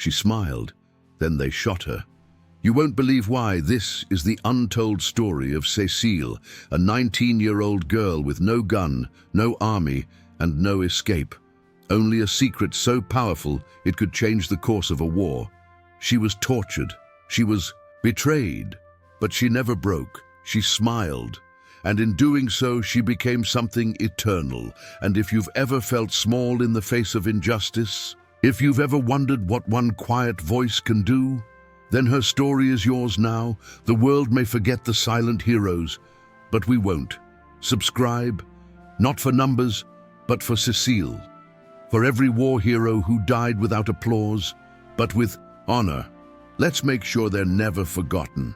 She smiled. Then they shot her. You won't believe why. This is the untold story of Cécile, a 19-year-old girl with no gun, no army, and no escape. Only a secret so powerful it could change the course of a war. She was tortured. She was betrayed. But she never broke. She smiled. And in doing so, she became something eternal. And if you've ever felt small in the face of injustice, if you've ever wondered what one quiet voice can do, then her story is yours now. The world may forget the silent heroes, but we won't. Subscribe, not for numbers, but for Cécile. For every war hero who died without applause, but with honor. Let's make sure they're never forgotten.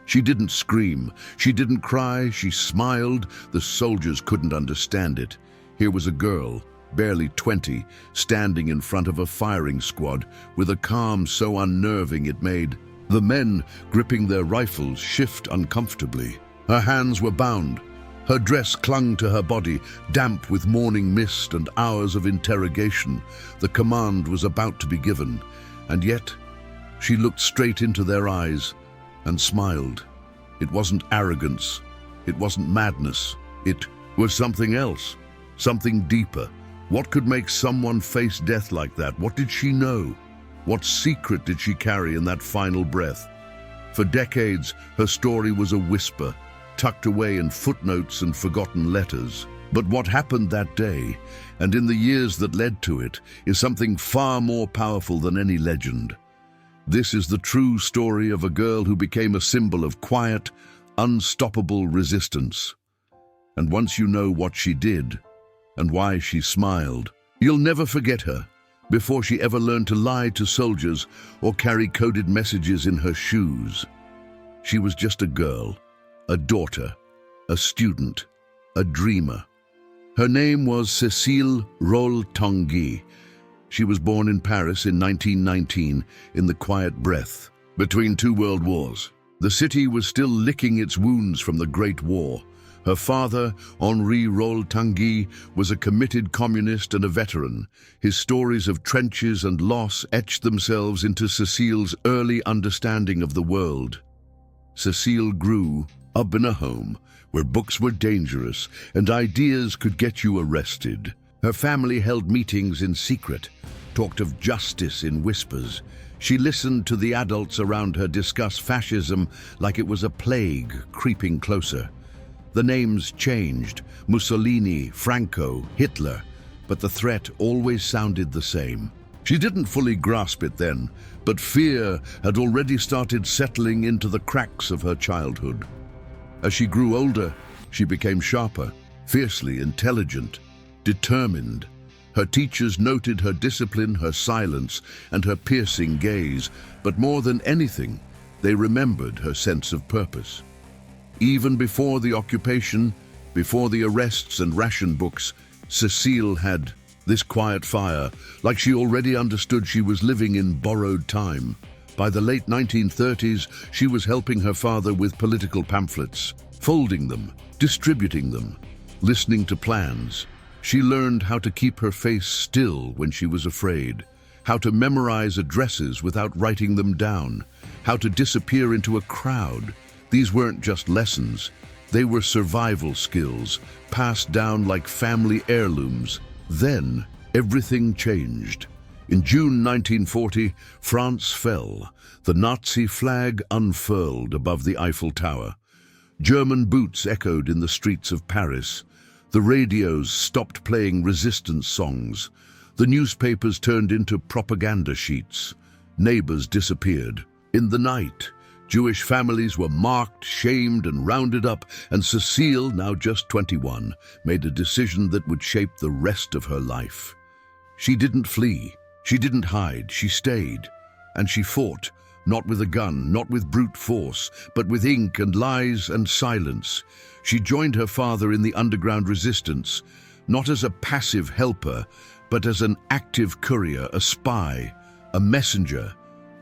She didn't scream, she didn't cry, she smiled. The soldiers couldn't understand it. Here was a girl, barely 20, standing in front of a firing squad with a calm so unnerving it made the men gripping their rifles shift uncomfortably. Her hands were bound. Her dress clung to her body, damp with morning mist and hours of interrogation. The command was about to be given, and yet she looked straight into their eyes and smiled. It wasn't arrogance. It wasn't madness. It was something else, something deeper. What could make someone face death like that? What did she know? What secret did she carry in that final breath? For decades, her story was a whisper, tucked away in footnotes and forgotten letters. But what happened that day, and in the years that led to it, is something far more powerful than any legend. This is the true story of a girl who became a symbol of quiet, unstoppable resistance. And once you know what she did, and why she smiled, you'll never forget her, before she ever learned to lie to soldiers or carry coded messages in her shoes. She was just a girl, a daughter, a student, a dreamer. Her name was Cécile Tanguy. She was born in Paris in 1919, in the quiet breath between two world wars. The city was still licking its wounds from the Great War. Her father, Henri Tanguy, was a committed communist and a veteran. His stories of trenches and loss etched themselves into Cécile's early understanding of the world. Cécile grew up in a home where books were dangerous and ideas could get you arrested. Her family held meetings in secret, talked of justice in whispers. She listened to the adults around her discuss fascism like it was a plague creeping closer. The names changed, Mussolini, Franco, Hitler, but the threat always sounded the same. She didn't fully grasp it then, but fear had already started settling into the cracks of her childhood. As she grew older, she became sharper, fiercely intelligent, determined. Her teachers noted her discipline, her silence, and her piercing gaze, but more than anything, they remembered her sense of purpose. Even before the occupation, before the arrests and ration books, Cécile had this quiet fire, like she already understood she was living in borrowed time. By the late 1930s, she was helping her father with political pamphlets, folding them, distributing them, listening to plans. She learned how to keep her face still when she was afraid, how to memorize addresses without writing them down, how to disappear into a crowd. These weren't just lessons, they were survival skills, passed down like family heirlooms. Then, everything changed. In June 1940, France fell. The Nazi flag unfurled above the Eiffel Tower. German boots echoed in the streets of Paris. The radios stopped playing resistance songs. The newspapers turned into propaganda sheets. Neighbors disappeared. In the night, Jewish families were marked, shamed, and rounded up, and Cécile, now just 21, made a decision that would shape the rest of her life. She didn't flee. She didn't hide. She stayed. And she fought, not with a gun, not with brute force, but with ink and lies and silence. She joined her father in the underground resistance, not as a passive helper, but as an active courier, a spy, a messenger.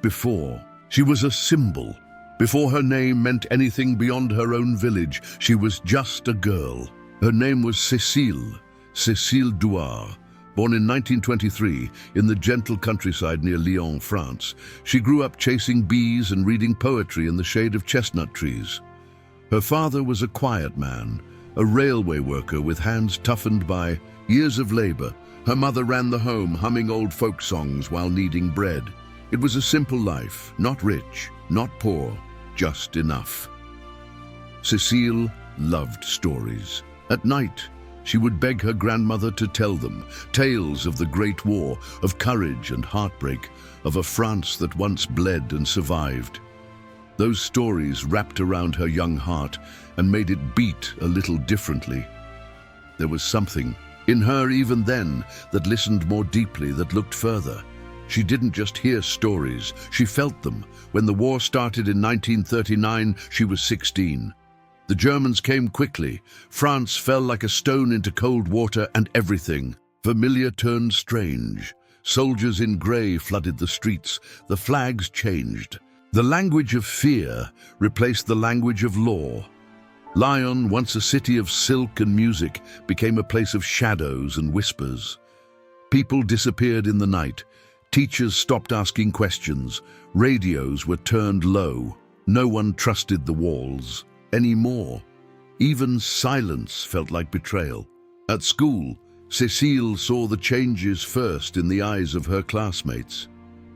Before, she was a symbol. Before her name meant anything beyond her own village, she was just a girl. Her name was Cécile, Cécile Douar, Born in 1923 in the gentle countryside near Lyon, France, she grew up chasing bees and reading poetry in the shade of chestnut trees. Her father was a quiet man, a railway worker with hands toughened by years of labor. Her mother ran the home, humming old folk songs while kneading bread. It was a simple life, not rich, not poor, just enough. Cécile loved stories. At night, she would beg her grandmother to tell them tales of the Great War, of courage and heartbreak, of a France that once bled and survived. Those stories wrapped around her young heart and made it beat a little differently. There was something in her even then that listened more deeply, that looked further. She didn't just hear stories, she felt them. When the war started in 1939, she was 16. The Germans came quickly. France fell like a stone into cold water, and everything familiar turned strange. Soldiers in grey flooded the streets. The flags changed. The language of fear replaced the language of law. Lyon, once a city of silk and music, became a place of shadows and whispers. People disappeared in the night. Teachers stopped asking questions. Radios were turned low. No one trusted the walls anymore. Even silence felt like betrayal. At school, Cécile saw the changes first in the eyes of her classmates.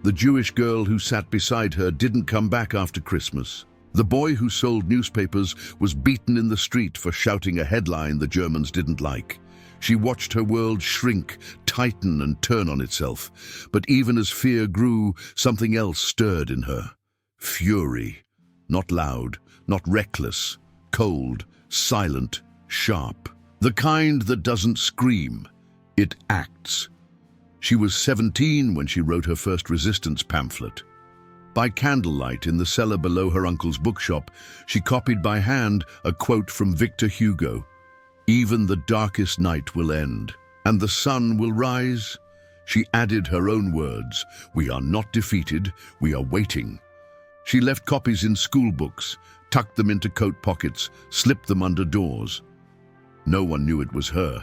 The Jewish girl who sat beside her didn't come back after Christmas. The boy who sold newspapers was beaten in the street for shouting a headline the Germans didn't like. She watched her world shrink, tighten, and turn on itself. But even as fear grew, something else stirred in her. Fury. Not loud, not reckless, cold, silent, sharp. The kind that doesn't scream, it acts. She was 17 when she wrote her first resistance pamphlet. By candlelight in the cellar below her uncle's bookshop, she copied by hand a quote from Victor Hugo. "Even the darkest night will end, and the sun will rise." She added her own words, "We are not defeated, we are waiting." She left copies in school books, tucked them into coat pockets, slipped them under doors. No one knew it was her.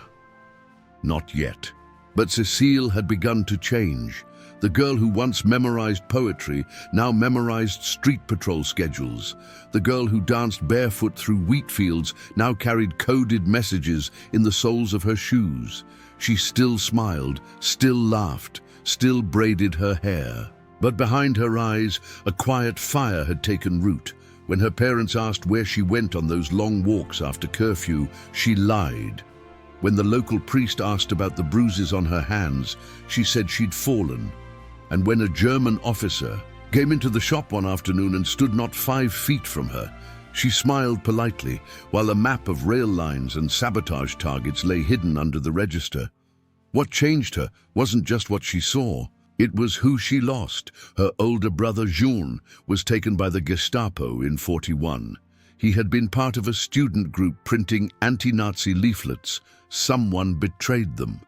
Not yet. But Cécile had begun to change. The girl who once memorized poetry now memorized street patrol schedules. The girl who danced barefoot through wheat fields now carried coded messages in the soles of her shoes. She still smiled, still laughed, still braided her hair. But behind her eyes, a quiet fire had taken root. When her parents asked where she went on those long walks after curfew, she lied. When the local priest asked about the bruises on her hands, she said she'd fallen. And when a German officer came into the shop one afternoon and stood not 5 feet from her, she smiled politely, while a map of rail lines and sabotage targets lay hidden under the register. What changed her wasn't just what she saw. It was who she lost. Her older brother, Jean, was taken by the Gestapo in 1941. He had been part of a student group printing anti-Nazi leaflets. Someone betrayed them.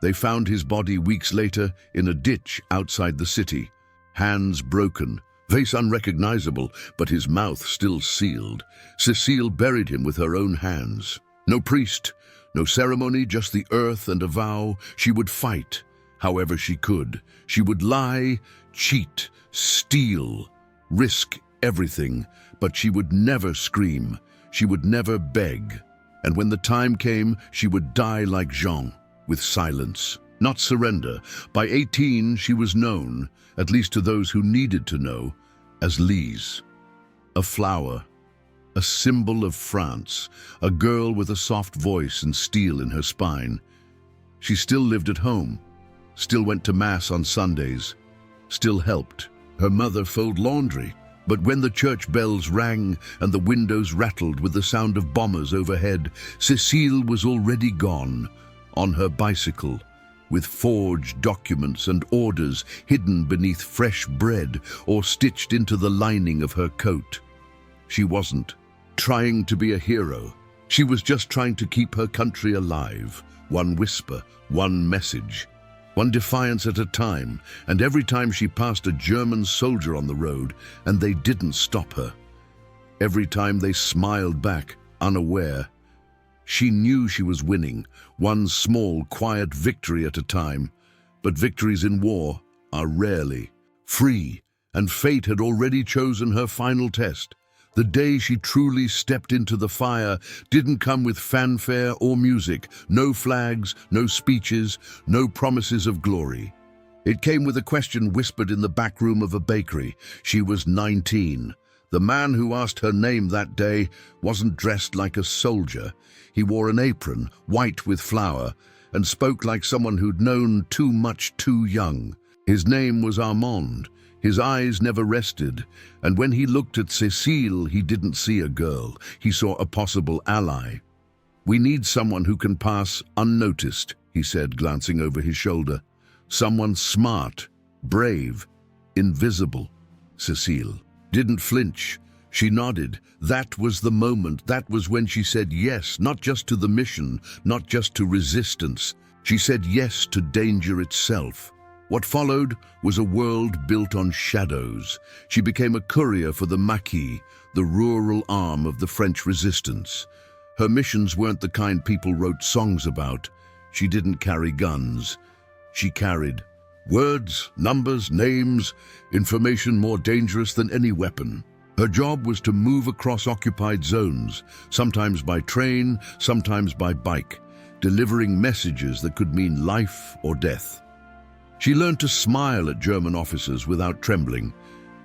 They found his body weeks later in a ditch outside the city. Hands broken, face unrecognizable, but his mouth still sealed. Cécile buried him with her own hands. No priest, no ceremony, just the earth and a vow. She would fight, however she could. She would lie, cheat, steal, risk everything, but she would never scream. She would never beg. And when the time came, she would die like Jean, with silence, not surrender. By 18, she was known, at least to those who needed to know, as Lise. A flower, a symbol of France, a girl with a soft voice and steel in her spine. She still lived at home, still went to Mass on Sundays, still helped her mother fold laundry. But when the church bells rang and the windows rattled with the sound of bombers overhead, Cécile was already gone, on her bicycle, with forged documents and orders hidden beneath fresh bread or stitched into the lining of her coat. She wasn't trying to be a hero. She was just trying to keep her country alive, one whisper, one message, one defiance at a time, and every time she passed a German soldier on the road and they didn't stop her. Every time they smiled back, unaware, She knew she was winning, one small, quiet victory at a time. But victories in war are rarely free, and fate had already chosen her final test. The day she truly stepped into the fire didn't come with fanfare or music, no flags, no speeches, no promises of glory. It came with a question whispered in the back room of a bakery. She was 19. The man who asked her name that day wasn't dressed like a soldier. He wore an apron, white with flour, and spoke like someone who'd known too much too young. His name was Armand. His eyes never rested, and when he looked at Cécile, he didn't see a girl. He saw a possible ally. "We need someone who can pass unnoticed," he said, glancing over his shoulder. "Someone smart, brave, invisible." Cécile didn't flinch. She nodded. That was the moment. That was when she said yes, not just to the mission, not just to resistance. She said yes to danger itself. What followed was a world built on shadows. She became a courier for the Maquis, the rural arm of the French resistance. Her missions weren't the kind people wrote songs about. She didn't carry guns. She carried words, numbers, names, information more dangerous than any weapon. Her job was to move across occupied zones, sometimes by train, sometimes by bike, delivering messages that could mean life or death. She learned to smile at German officers without trembling.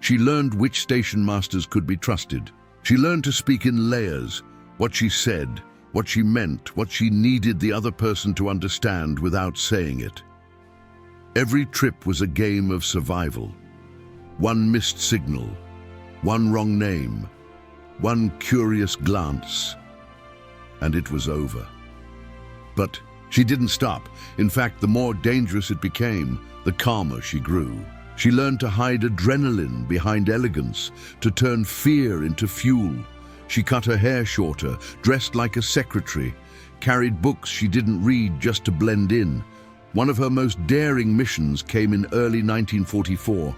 She learned which station masters could be trusted. She learned to speak in layers, what she said, what she meant, what she needed the other person to understand without saying it. Every trip was a game of survival. One missed signal, one wrong name, one curious glance, and it was over. But she didn't stop. In fact, the more dangerous it became, the calmer she grew. She learned to hide adrenaline behind elegance, to turn fear into fuel. She cut her hair shorter, dressed like a secretary, carried books she didn't read just to blend in. One of her most daring missions came in early 1944.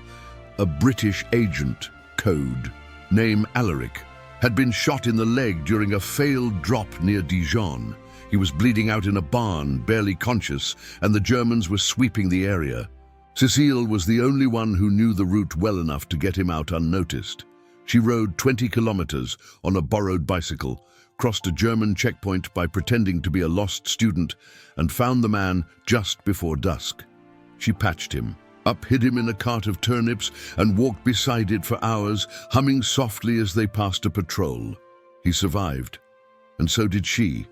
A British agent, code, name Alaric, had been shot in the leg during a failed drop near Dijon. He was bleeding out in a barn, barely conscious, and the Germans were sweeping the area. Cécile was the only one who knew the route well enough to get him out unnoticed. She rode 20 kilometers on a borrowed bicycle, crossed a German checkpoint by pretending to be a lost student, and found the man just before dusk. She patched him up, hid him in a cart of turnips, and walked beside it for hours, humming softly as they passed a patrol. He survived, and so did she.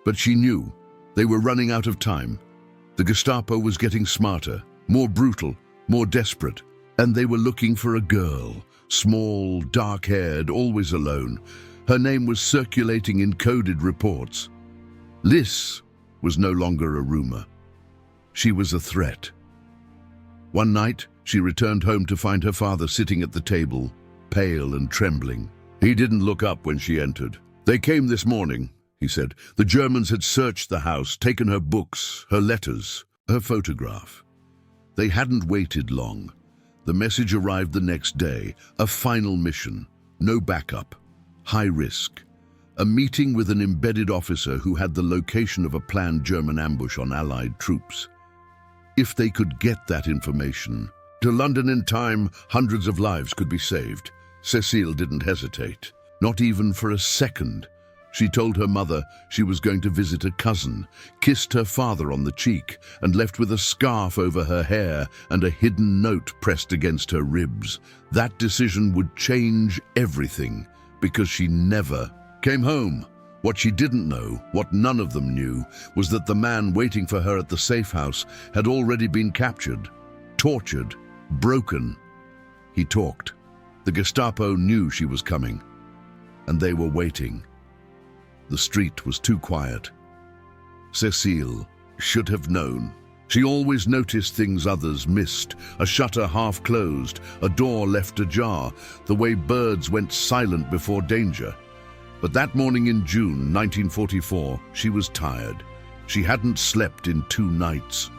But she knew they were running out of time. The Gestapo was getting smarter, more brutal, more desperate, and they were looking for a girl, small, dark-haired, always alone. Her name was circulating in coded reports. Lys was no longer a rumor. She was a threat. One night, she returned home to find her father sitting at the table, pale and trembling. He didn't look up when she entered. "They came this morning," he said. "The Germans had searched the house, taken her books, her letters, her photograph." They hadn't waited long. The message arrived the next day, a final mission, no backup, high risk. A meeting with an embedded officer who had the location of a planned German ambush on Allied troops. If they could get that information to London in time, hundreds of lives could be saved. Cécile didn't hesitate, not even for a second. She told her mother she was going to visit a cousin, kissed her father on the cheek, and left with a scarf over her hair and a hidden note pressed against her ribs. That decision would change everything, because she never came home. What she didn't know, what none of them knew, was that the man waiting for her at the safe house had already been captured, tortured, broken. He talked. The Gestapo knew she was coming, and they were waiting. The street was too quiet. Cécile should have known. She always noticed things others missed, a shutter half closed, a door left ajar, the way birds went silent before danger. But that morning in June 1944, she was tired. She hadn't slept in 2 nights.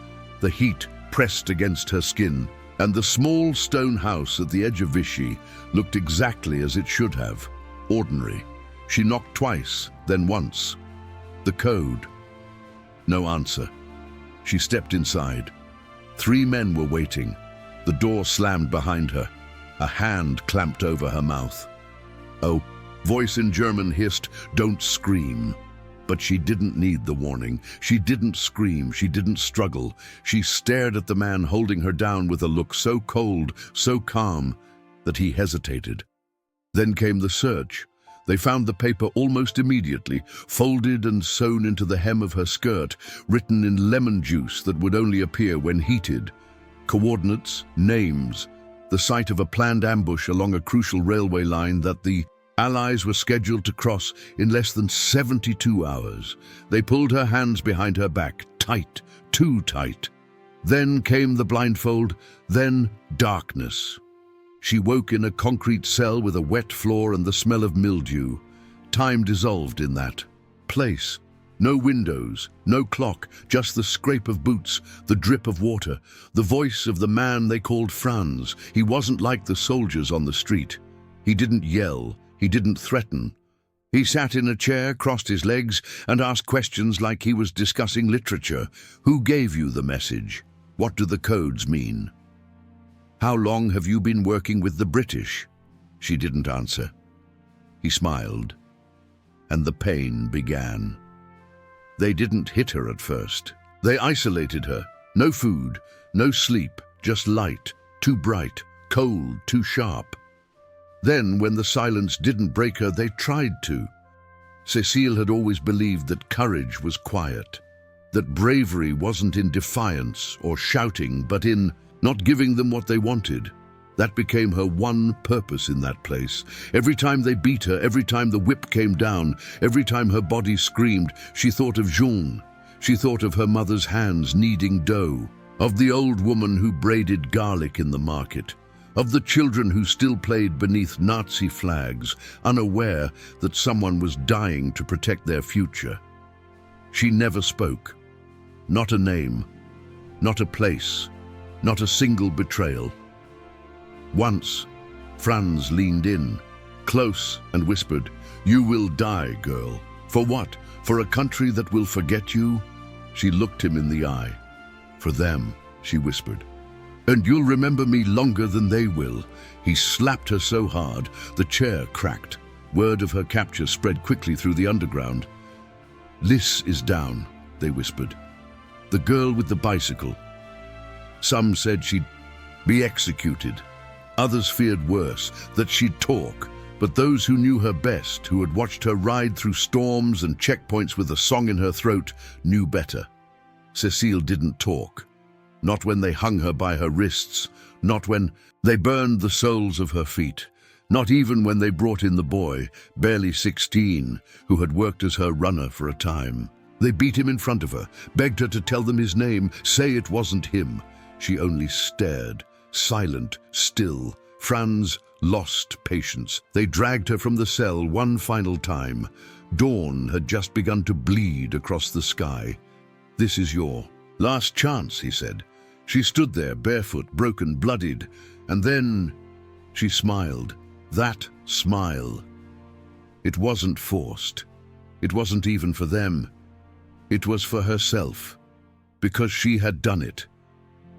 The heat pressed against her skin, and the small stone house at the edge of Vichy looked exactly as it should have, ordinary. She knocked twice, then once. The code. No answer. She stepped inside. 3 men were waiting. The door slammed behind her. A hand clamped over her mouth. Oh, voice in German hissed, "Don't scream." But she didn't need the warning. She didn't scream. She didn't struggle. She stared at the man holding her down with a look so cold, so calm, that he hesitated. Then came the search. They found the paper almost immediately, folded and sewn into the hem of her skirt, written in lemon juice that would only appear when heated. Coordinates, names, the site of a planned ambush along a crucial railway line that the Allies were scheduled to cross in less than 72 hours. They pulled her hands behind her back, tight, too tight. Then came the blindfold, then darkness. She woke in a concrete cell with a wet floor and the smell of mildew. Time dissolved in that place. No windows, no clock, just the scrape of boots, the drip of water, the voice of the man they called Franz. He wasn't like the soldiers on the street. He didn't yell, he didn't threaten. He sat in a chair, crossed his legs, and asked questions like he was discussing literature. Who gave you the message? What do the codes mean? How long have you been working with the British? She didn't answer. He smiled, and the pain began. They didn't hit her at first. They isolated her. No food, no sleep, just light, too bright, cold, too sharp. Then, when the silence didn't break her, they tried to. Cécile had always believed that courage was quiet, that bravery wasn't in defiance or shouting, but in not giving them what they wanted. That became her one purpose in that place. Every time they beat her, every time the whip came down, every time her body screamed, she thought of Jean. She thought of her mother's hands kneading dough, of the old woman who braided garlic in the market, of the children who still played beneath Nazi flags, unaware that someone was dying to protect their future. She never spoke. Not a name, not a place, not a single betrayal. Once, Franz leaned in, close, and whispered, "You will die, girl. For what? For a country that will forget you?" She looked him in the eye. "For them," she whispered. "And you'll remember me longer than they will." He slapped her so hard, the chair cracked. Word of her capture spread quickly through the underground. "Liz is down," they whispered. "The girl with the bicycle." Some said she'd be executed. Others feared worse, that she'd talk. But those who knew her best, who had watched her ride through storms and checkpoints with a song in her throat, knew better. Cécile didn't talk. Not when they hung her by her wrists, not when they burned the soles of her feet, not even when they brought in the boy, barely 16, who had worked as her runner for a time. They beat him in front of her, begged her to tell them his name, say it wasn't him. She only stared, silent, still. Franz lost patience. They dragged her from the cell one final time. Dawn had just begun to bleed across the sky. "This is your last chance," he said. She stood there, barefoot, broken, bloodied, and then she smiled. That smile. It wasn't forced. It wasn't even for them. It was for herself, because she had done it.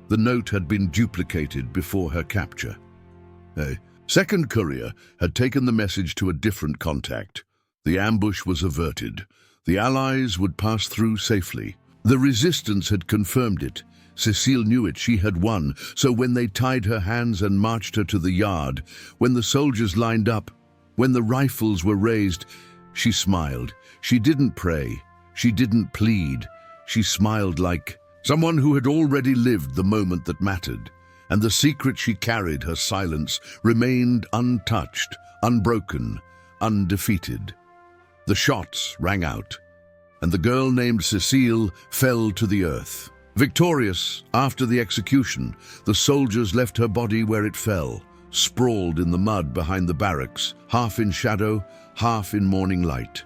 The note had been duplicated before her capture. A second courier had taken the message to a different contact. The ambush was averted. The Allies would pass through safely. The resistance had confirmed it. Cécile knew it. She had won. So when they tied her hands and marched her to the yard, when the soldiers lined up, when the rifles were raised, she smiled. She didn't pray. She didn't plead. She smiled like someone who had already lived the moment that mattered. And the secret she carried, her silence, remained untouched, unbroken, undefeated. The shots rang out, and the girl named Cécile fell to the earth. Victorious, after the execution, the soldiers left her body where it fell, sprawled in the mud behind the barracks, half in shadow, half in morning light.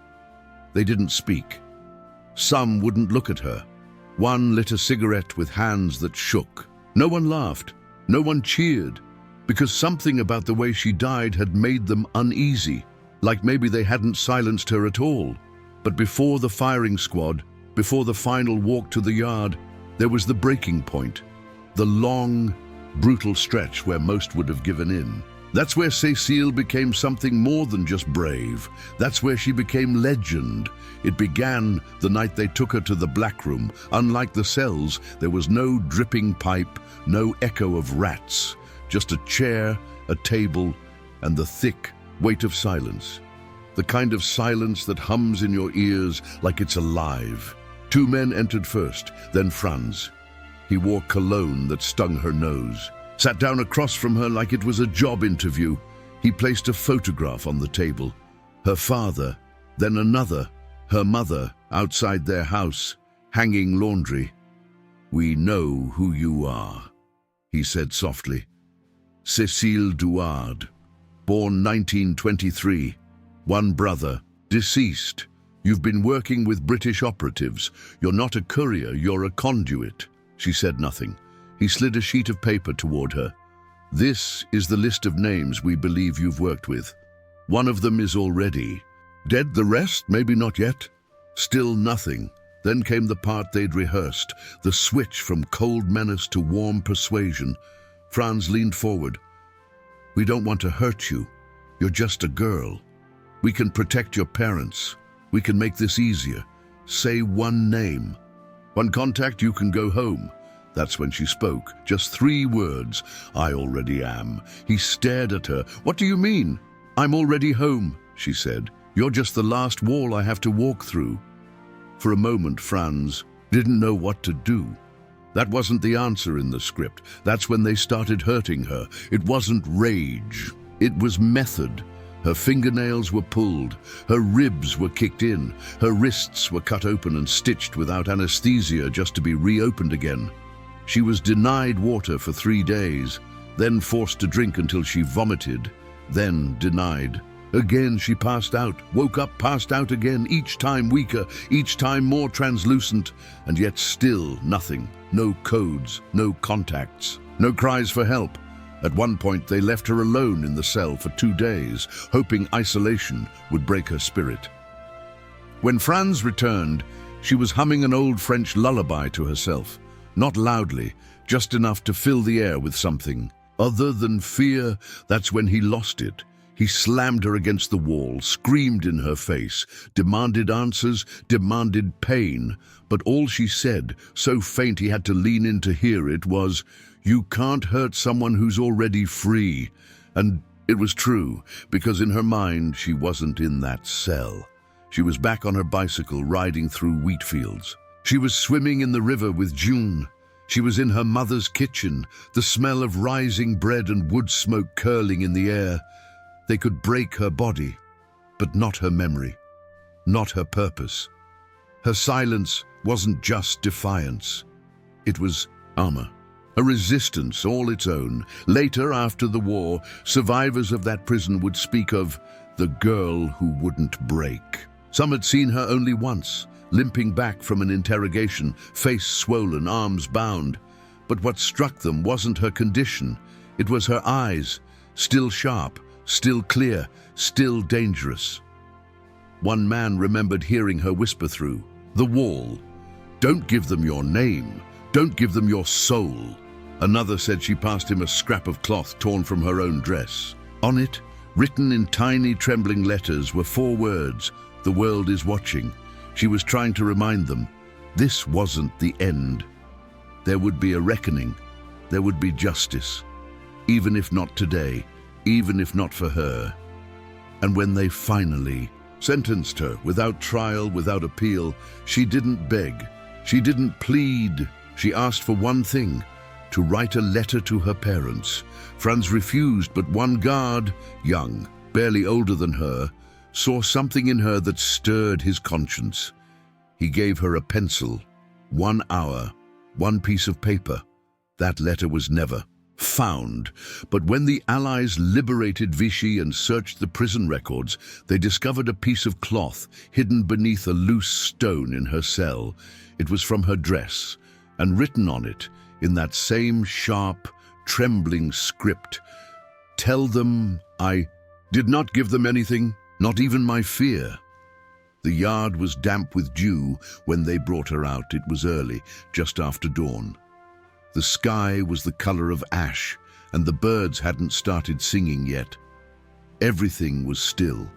They didn't speak. Some wouldn't look at her. One lit a cigarette with hands that shook. No one laughed. No one cheered, because something about the way she died had made them uneasy, like maybe they hadn't silenced her at all. But before the firing squad, before the final walk to the yard, there was the breaking point, the long, brutal stretch where most would have given in. That's where Cécile became something more than just brave. That's where she became legend. It began the night they took her to the black room. Unlike the cells, there was no dripping pipe, no echo of rats, just a chair, a table, and the thick weight of silence. The kind of silence that hums in your ears like it's alive. Two men entered first, then Franz. He wore cologne that stung her nose. Sat down across from her like it was a job interview. He placed a photograph on the table. Her father, then another, her mother, outside their house, hanging laundry. "We know who you are," he said softly. Cécile Douard, born 1923, one brother, deceased. "You've been working with British operatives. You're not a courier, you're a conduit." She said nothing. He slid a sheet of paper toward her. "This is the list of names we believe you've worked with. One of them is already dead, the rest maybe not yet." Still nothing. Then came the part they'd rehearsed, the switch from cold menace to warm persuasion. Franz leaned forward. "We don't want to hurt you. You're just a girl. We can protect your parents. We can make this easier. Say one name. One contact, you can go home." That's when she spoke. Just 3 words. "I already am." He stared at her. "What do you mean?" "I'm already home," she said. "You're just the last wall I have to walk through." For a moment, Franz didn't know what to do. That wasn't the answer in the script. That's when they started hurting her. It wasn't rage. It was method. Her fingernails were pulled, her ribs were kicked in, her wrists were cut open and stitched without anesthesia just to be reopened again. She was denied water for 3 days, then forced to drink until she vomited, then denied. Again she passed out, woke up, passed out again, each time weaker, each time more translucent, and yet still nothing. No codes, no contacts, no cries for help. At one point they left her alone in the cell for 2 days, hoping isolation would break her spirit. When Franz returned, she was humming an old French lullaby to herself. Not loudly, just enough to fill the air with something. Other than fear, that's when he lost it. He slammed her against the wall, screamed in her face, demanded answers, demanded pain. But all she said, so faint he had to lean in to hear it, was, "You can't hurt someone who's already free." And it was true, because in her mind she wasn't in that cell. She was back on her bicycle riding through wheat fields. She was swimming in the river with June. She was in her mother's kitchen, the smell of rising bread and wood smoke curling in the air. They could break her body, but not her memory, not her purpose. Her silence wasn't just defiance. It was armor, a resistance all its own. Later, after the war, survivors of that prison would speak of the girl who wouldn't break. Some had seen her only once, limping back from an interrogation, face swollen, arms bound. But what struck them wasn't her condition. It was her eyes, still sharp, still clear, still dangerous. One man remembered hearing her whisper through the wall, "Don't give them your name. Don't give them your soul." Another said she passed him a scrap of cloth torn from her own dress. On it, written in tiny, trembling letters, were 4 words, "The world is watching." She was trying to remind them, this wasn't the end. There would be a reckoning. There would be justice. Even if not today, even if not for her. And when they finally sentenced her, without trial, without appeal, she didn't beg. She didn't plead. She asked for one thing, to write a letter to her parents. Franz refused, but one guard, young, barely older than her, saw something in her that stirred his conscience. He gave her a pencil, 1 hour, 1 piece of paper. That letter was never found. But when the Allies liberated Vichy and searched the prison records, they discovered a piece of cloth hidden beneath a loose stone in her cell. It was from her dress, and written on it, in that same sharp, trembling script, "Tell them I did not give them anything, not even my fear." The yard was damp with dew when they brought her out. It was early, just after dawn. The sky was the color of ash, and the birds hadn't started singing yet. Everything was still,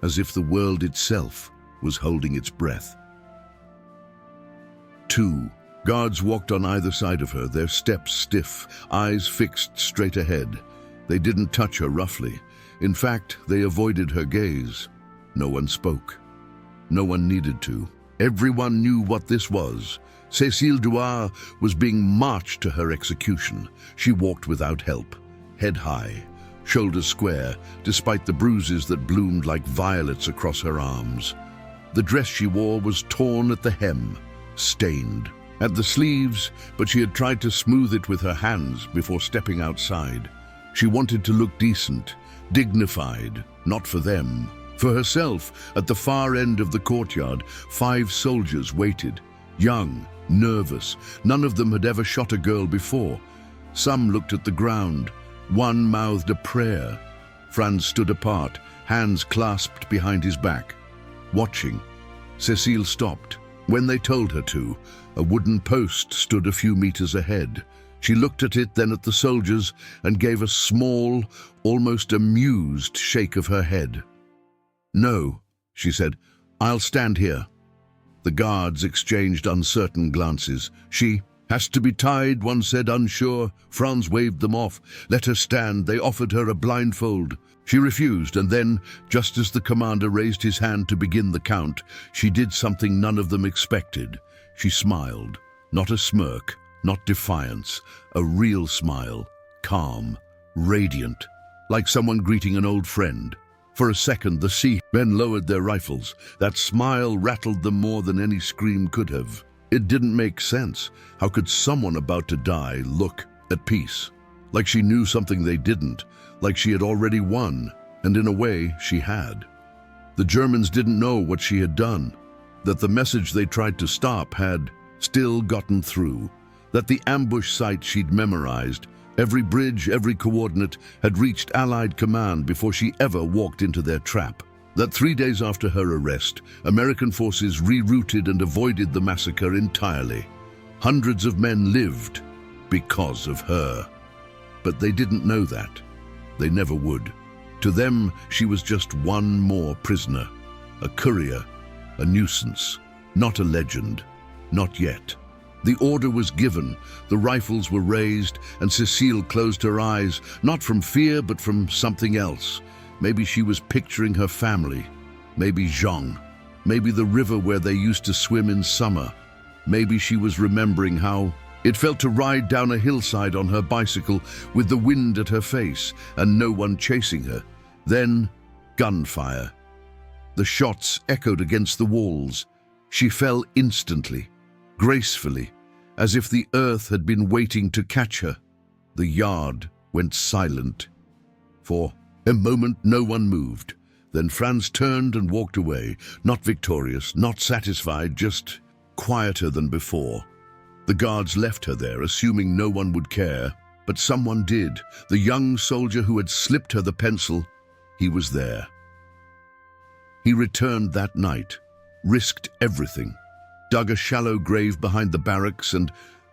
as if the world itself was holding its breath. 2 guards walked on either side of her, their steps stiff, eyes fixed straight ahead. They didn't touch her roughly. In fact, they avoided her gaze. No one spoke. No one needed to. Everyone knew what this was. Cécile Douar was being marched to her execution. She walked without help, head high, shoulders square, despite the bruises that bloomed like violets across her arms. The dress she wore was torn at the hem, stained at the sleeves, but she had tried to smooth it with her hands before stepping outside. She wanted to look decent, dignified, not for them. For herself, at the far end of the courtyard, 5 soldiers waited, young, nervous. None of them had ever shot a girl before. Some looked at the ground. One mouthed a prayer. Franz stood apart, hands clasped behind his back, watching. Cécile stopped. When they told her to, a wooden post stood a few meters ahead. She looked at it, then at the soldiers, and gave a small, almost amused shake of her head. "No," she said, "I'll stand here." The guards exchanged uncertain glances. "She has to be tied," one said, unsure. Franz waved them off. "Let her stand." They offered her a blindfold. She refused, and then, just as the commander raised his hand to begin the count, she did something none of them expected. She smiled. Not a smirk, not defiance, a real smile, calm, radiant, like someone greeting an old friend. For a second, the men lowered their rifles. That smile rattled them more than any scream could have. It didn't make sense. How could someone about to die look at peace? Like she knew something they didn't, like she had already won, and in a way, she had. The Germans didn't know what she had done, that the message they tried to stop had still gotten through, that the ambush site she'd memorized, every bridge, every coordinate, had reached Allied command before she ever walked into their trap. That 3 days after her arrest, American forces rerouted and avoided the massacre entirely. Hundreds of men lived because of her. But they didn't know that. They never would. To them, she was just one more prisoner, a courier, a nuisance, not a legend, not yet. The order was given, the rifles were raised, and Cécile closed her eyes, not from fear but from something else. Maybe she was picturing her family, maybe Jean, maybe the river where they used to swim in summer. Maybe she was remembering how it felt to ride down a hillside on her bicycle with the wind at her face and no one chasing her. Then, gunfire. The shots echoed against the walls. She fell instantly, gracefully, as if the earth had been waiting to catch her. The yard went silent. For a moment, no one moved. Then Franz turned and walked away, not victorious, not satisfied, just quieter than before. The guards left her there, assuming no one would care, but someone did. The young soldier who had slipped her the pencil, he was there. He returned that night, risked everything, dug a shallow grave behind the barracks and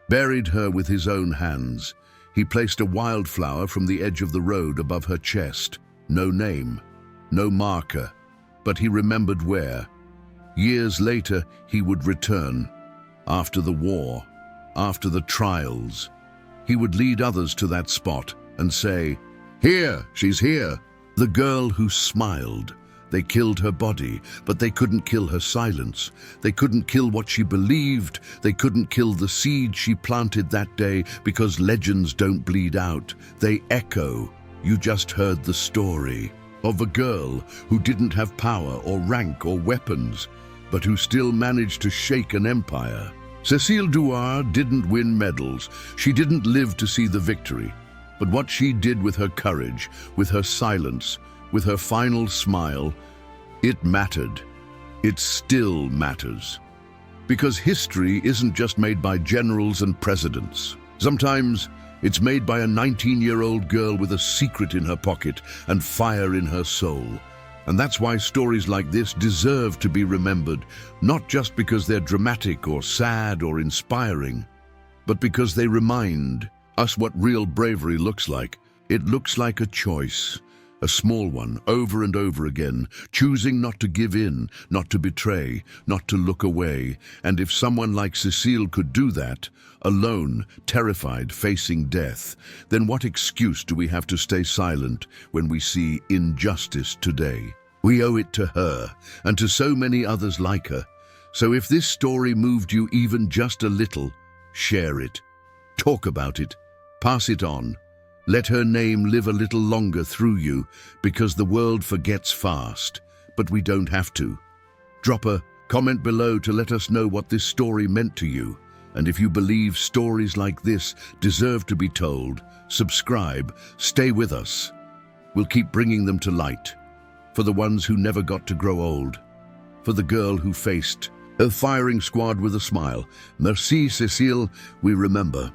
buried her with his own hands. He placed a wildflower from the edge of the road above her chest. No name, no marker, but he remembered where. Years later, he would return. After the war, after the trials, he would lead others to that spot and say, "Here, she's here." The girl who smiled. They killed her body, but they couldn't kill her silence. They couldn't kill what she believed. They couldn't kill the seed she planted that day, because legends don't bleed out. They echo. You just heard the story of a girl who didn't have power or rank or weapons, but who still managed to shake an empire. Cécile Douar didn't win medals. She didn't live to see the victory. But what she did with her courage, with her silence, with her final smile, it mattered. It still matters. Because history isn't just made by generals and presidents. Sometimes it's made by a 19-year-old girl with a secret in her pocket and fire in her soul. And that's why stories like this deserve to be remembered, not just because they're dramatic or sad or inspiring, but because they remind us what real bravery looks like. It looks like a choice, a small one, over and over again, choosing not to give in, not to betray, not to look away. And if someone like Cécile could do that, alone, terrified, facing death, then what excuse do we have to stay silent when we see injustice today? We owe it to her, and to so many others like her. So if this story moved you even just a little, share it. Talk about it. Pass it on. Let her name live a little longer through you, because the world forgets fast, but we don't have to. Drop a comment below to let us know what this story meant to you. And if you believe stories like this deserve to be told, subscribe, stay with us. We'll keep bringing them to light. For the ones who never got to grow old. For the girl who faced a firing squad with a smile. Merci, Cécile, we remember.